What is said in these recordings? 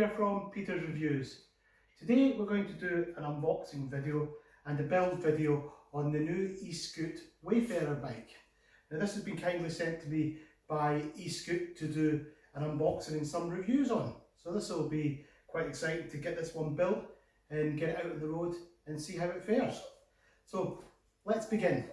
here from Peter's Reviews. Today we're going to do an unboxing video and a build video on the new Eskute Wayfarer bike. Now this has been kindly sent to me by Eskute to do an unboxing and some reviews on. So this will be quite exciting to get this one built and get it out on the road and see how it fares. So let's begin.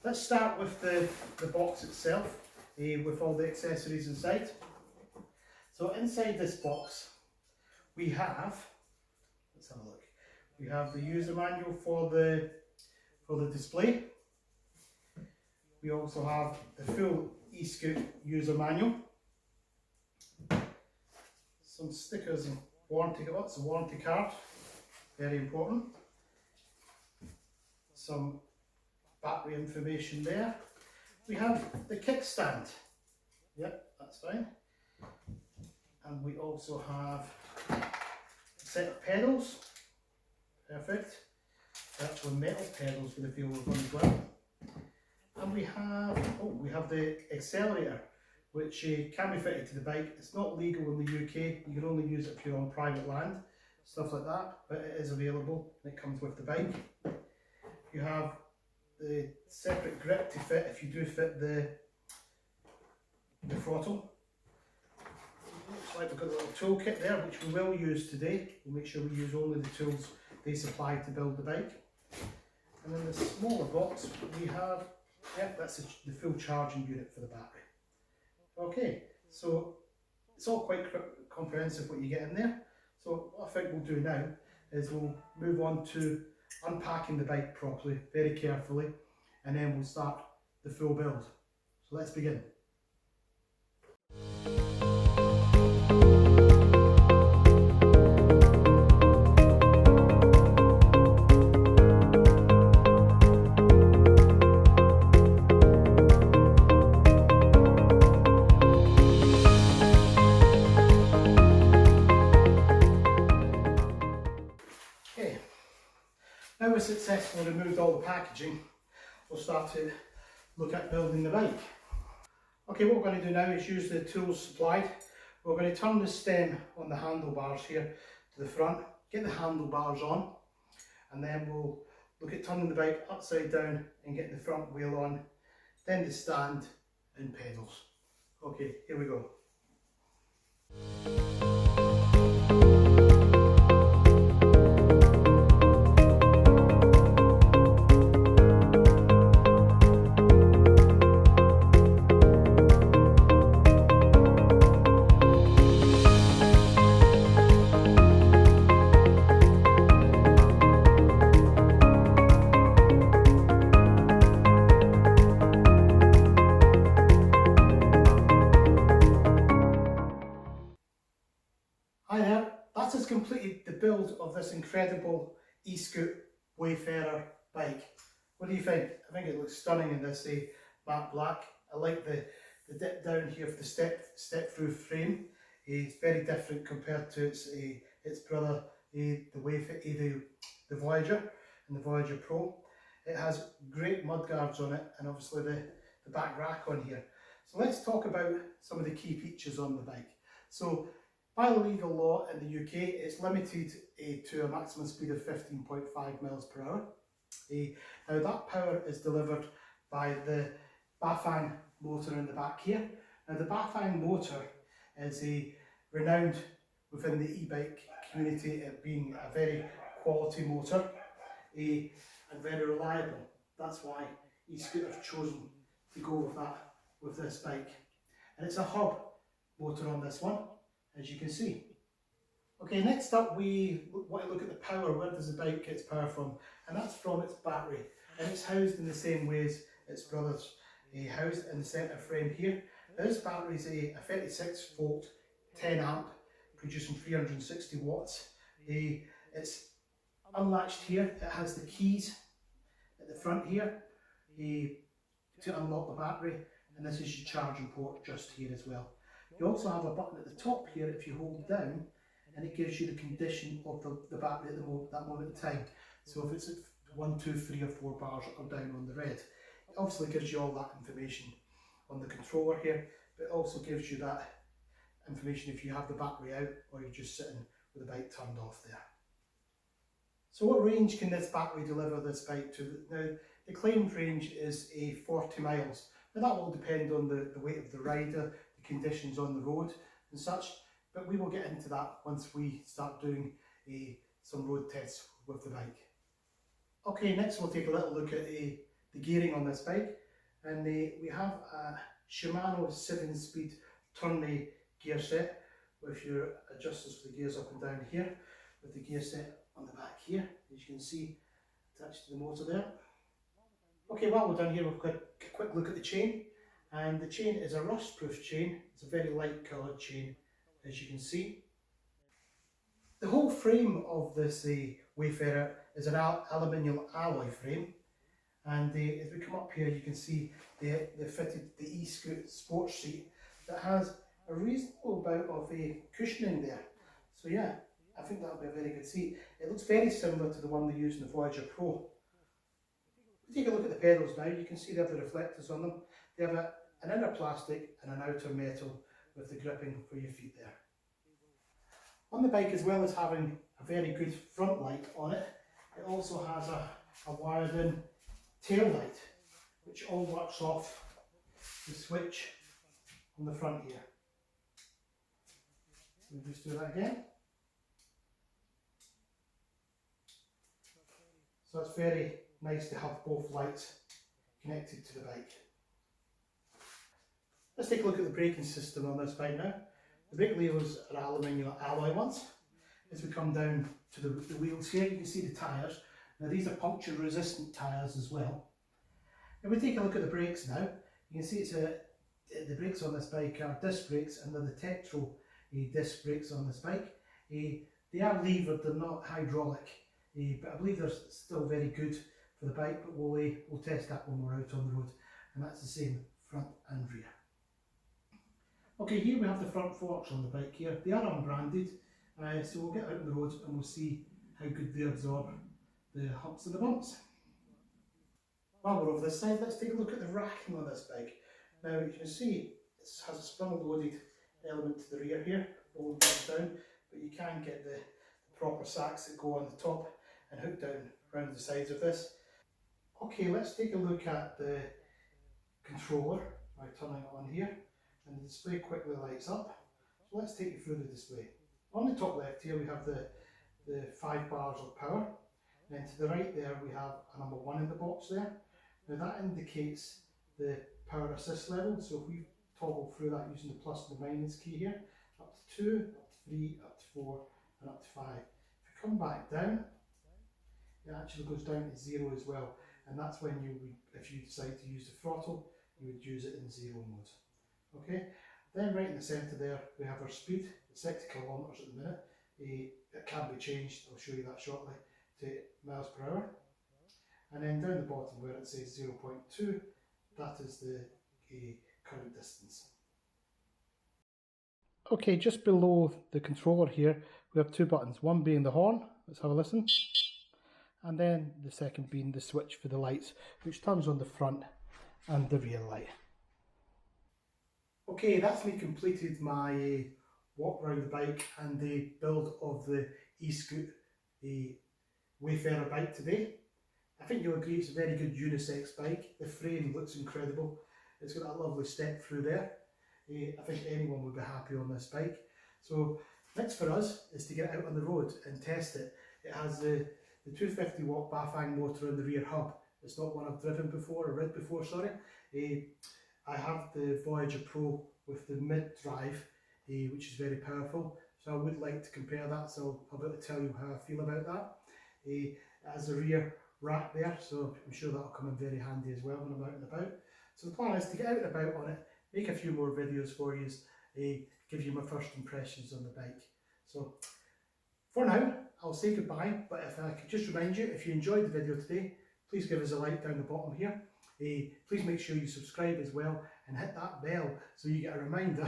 Let's start with the box itself with all the accessories inside. So inside this box we have, let's have a look, we have the user manual for the display. We also have the full Eskute user manual, some stickers and warranty, lots of warranty card, very important, some battery information there. We have the kickstand, yep, that's fine. And we also have a set of pedals, perfect. They're actually metal pedals with a feel of one as well. And we have the accelerator, which can be fitted to the bike. It's not legal in the UK, you can only use it if you're on private land, stuff like that, but it is available and it comes with the bike. You have the separate grip to fit if you do fit the throttle. Looks like we've got a little toolkit there, which we will use today. We'll make sure we use only the tools they supply to build the bike. And in the smaller box we have, yep, that's the full charging unit for the battery. Okay, so it's all quite comprehensive what you get in there. So what I think we'll do now is we'll move on to unpacking the bike properly, very carefully, and then we'll start the full build. So let's begin. Now we've successfully removed all the packaging, we'll start to look at building the bike. Okay, what we're going to do now is use the tools supplied. We're going to turn the stem on the handlebars here to the front, get the handlebars on, and then we'll look at turning the bike upside down and getting the front wheel on, then the stand and pedals. Okay, here we go. Hi there, that has completed the build of this incredible Eskute Wayfarer bike. What do you think? I think it looks stunning in this matte black. I like the dip down here for the step through frame. It's very different compared to its brother, the Voyager and the Voyager Pro. It has great mudguards on it and obviously the back rack on here. So let's talk about some of the key features on the bike. So by legal law in the UK, it's limited to a maximum speed of 15.5 miles per hour. Now that power is delivered by the Bafang motor in the back here. Now the Bafang motor is renowned within the e-bike community at being a very quality motor and very reliable. That's why Eskute have chosen to go with this bike. And it's a hub motor on this one, as you can see. Okay, next up we want to look at the power. Where does the bike get its power from? And that's from its battery. And it's housed in the same way as its brothers, housed in the centre frame here. Now this battery is a 36 volt 10 amp producing 360 watts. It's unlatched here. It has the keys at the front here to unlock the battery, and this is your charging port just here as well. You also have a button at the top here if you hold down, and it gives you the condition of the battery at that moment in time. So if it's at 1, 2, 3 or 4 bars up or down on the red. It obviously gives you all that information on the controller here, but it also gives you that information if you have the battery out or you're just sitting with the bike turned off there. So what range can this battery deliver this bike to? Now, the claimed range is 40 miles. Now that will depend on the weight of the rider, the conditions on the road and such, but we will get into that once we start doing some road tests with the bike. Okay, next we'll take a little look at the gearing on this bike, and we have a Shimano 7-speed turn gear set with your adjusters for the gears up and down here, with the gear set on the back here, as you can see, attached to the motor there. Okay, while we're done here, we'll take a quick look at the chain, and the chain is a rust-proof chain. It's a very light coloured chain, as you can see. The whole frame of this Wayfarer is an aluminium alloy frame, and as we come up here you can see they fitted the Eskute sports seat that has a reasonable amount of cushioning there. So yeah, I think that'll be a very good seat. It looks very similar to the one they use in the Voyager Pro. If you take a look at the pedals now, you can see they have the reflectors on them. They have an inner plastic and an outer metal with the gripping for your feet there. On the bike, as well as having a very good front light on it, it also has a wired in tail light, which all works off the switch on the front here. We'll just do that again. So it's very nice to have both lights connected to the bike. Let's take a look at the braking system on this bike now. The brake levers are aluminium alloy ones. As we come down to the wheels here, you can see the tyres. Now these are puncture resistant tyres as well. If we take a look at the brakes now, you can see the brakes on this bike are disc brakes, and they're the Tektro disc brakes on this bike. They are levered, they're not hydraulic, but I believe they're still very good for the bike, but we'll test that when we're out on the road, and that's the same front and rear. Okay, here we have the front forks on the bike here. They are unbranded, so we'll get out on the road and we'll see how good they absorb the humps and the bumps. While we're over this side, let's take a look at the racking on this bike. Now you can see it has a spring-loaded element to the rear here, holding that down, but you can get the proper sacks that go on the top and hook down around the sides of this. Okay, let's take a look at the controller by turning it on here, and the display quickly lights up. So let's take you through the display. On the top left here we have the 5 bars of power, and to the right there we have a number 1 in the box there. Now that indicates the power assist level, so if we toggle through that using the plus and the minus key here, up to 2, up to 3, up to 4 and up to 5. If you come back down, it actually goes down to 0 as well, and that's when if you decide to use the throttle, you would use it in 0 mode. Okay, then right in the centre there we have our speed. It's 60 kilometres at the minute. It can be changed, I'll show you that shortly, to miles per hour. And then down the bottom where it says 0.2, that is the current distance. Okay, just below the controller here we have 2 buttons, one being the horn, let's have a listen, and then the second being the switch for the lights, which turns on the front and the rear light. Okay, that's me completed my walk around the bike and the build of the Eskute Wayfarer bike today. I think you'll agree it's a very good unisex bike. The frame looks incredible. It's got that lovely step through there. I think anyone would be happy on this bike. So next for us is to get out on the road and test it. It has the 250 watt Bafang motor on the rear hub. It's not one I've driven before, or rid before, sorry. I have the Voyager Pro with the mid-drive, which is very powerful. So I would like to compare that, so I'll be able to tell you how I feel about that. It has a rear rack there, so I'm sure that'll come in very handy as well when I'm out and about. So the plan is to get out and about on it, make a few more videos for you, give you my first impressions on the bike. So for now, I'll say goodbye, but if I could just remind you, if you enjoyed the video today, please give us a like down the bottom here. Please make sure you subscribe as well and hit that bell so you get a reminder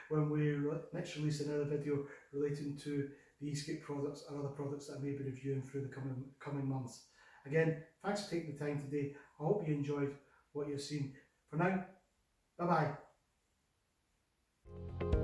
when we next release another video relating to the Eskute products and other products that I may be reviewing through the coming months. Again, thanks for taking the time today. I hope you enjoyed what you've seen. For now, bye bye.